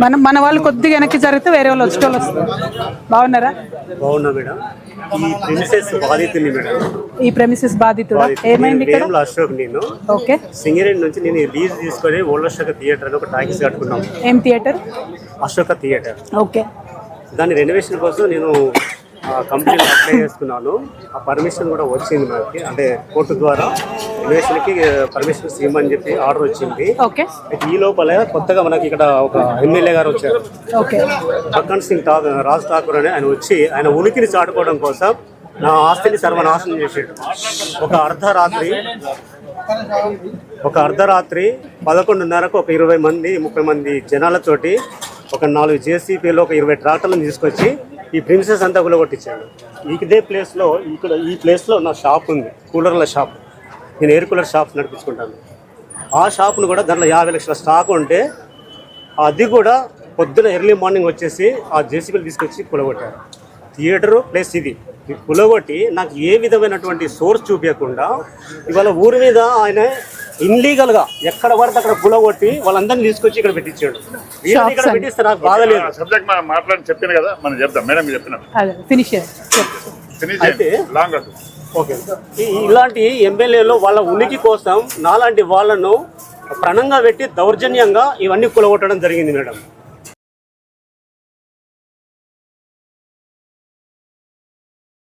మన వాళ్ళు కొద్దిగా వెనక్కి జరిగితే వేరే వాళ్ళు వచ్చేటోళ్ళు వస్తారు. బాగున్నారా? బాగున్నా మేడం. ఈ ప్రిన్సెస్ బాధితుని మేడం. ఈ ప్రెమిసెస్ బాధితుడా? ఏమైంది ఇక్కడ? అశోక్ నేను ఓకే. సింగరేణి నుంచి నేను లీజ్ తీసుకొని ఓల్డ్ అశోక థియేటర్ అని ఒక టాకీస్ కట్టుకున్నాం. ఏం థియేటర్? అశోక థియేటర్. ఓకే. దాని రెనోవేషన్ కోసం నేను కంపెనీలో అప్లై చేసుకున్నాను. ఆ పర్మిషన్ కూడా వచ్చింది మనకి, అంటే కోర్టు ద్వారా రెనోవేషన్కి పర్మిషన్ ఇవ్వమని చెప్పి ఆర్డర్ వచ్చింది. ఓకే. ఈ లోపల కొత్తగా మనకి ఇక్కడ ఒక ఎమ్మెల్యే గారు వచ్చారు. ఓకే. భగన్ సింగ్ రాజ్ ఠాకూర్ అని ఆయన వచ్చి ఆయన ఉనికిని చాటుకోవడం కోసం నా ఆస్తిని సర్వనాశనం చేసాడు. ఒక అర్ధరాత్రి 11:30కు ఒక 20 మంది 30 మంది జనాలతోటి ఒక 4 జేసీపీలో ఒక 20 ట్రాక్టర్లను తీసుకొచ్చి ఈ ప్రిన్సెస్ అంతా గులగొట్టించాడు. ఇదే ప్లేస్లో ఈ ప్లేస్లో నా షాప్ ఉంది, కూలర్ల షాప్. నేను ఎయిర్ కూలర్ షాప్ నడిపించుకుంటాను. ఆ షాప్ను కూడా దాంట్లో 50 లక్షల స్టాక్ ఉంటే అది కూడా పొద్దున ఎర్లీ మార్నింగ్ వచ్చేసి ఆ జేసీబీలు తీసుకొచ్చి కులగొట్టారు. థియేటరు ప్లేస్ ఇది కులగొట్టి నాకు ఏ విధమైనటువంటి సోర్స్ చూపించకుండా ఇవాళ ఊరి మీద ఆయన ఇన్లీగల్గా ఎక్కడ పడితే అక్కడ కులగొట్టి వాళ్ళందరినీ తీసుకొచ్చి ఇక్కడ పెట్టించాడు. ఇక్కడ పెట్టిస్తే నాకు బాధలేదు. సబ్జెక్ట్ మనం మాట్లాడి చెప్పాను కదా, మనం చెప్తాం మేడం చెప్పినాం. అయితే ఓకే, ఇలాంటి ఎమ్మెల్యేలు వాళ్ళ ఉనికి కోసం నాలాంటి వాళ్ళను ప్రణంగా పెట్టి దౌర్జన్యంగా ఇవన్నీ కులగొట్టడం జరిగింది మేడం.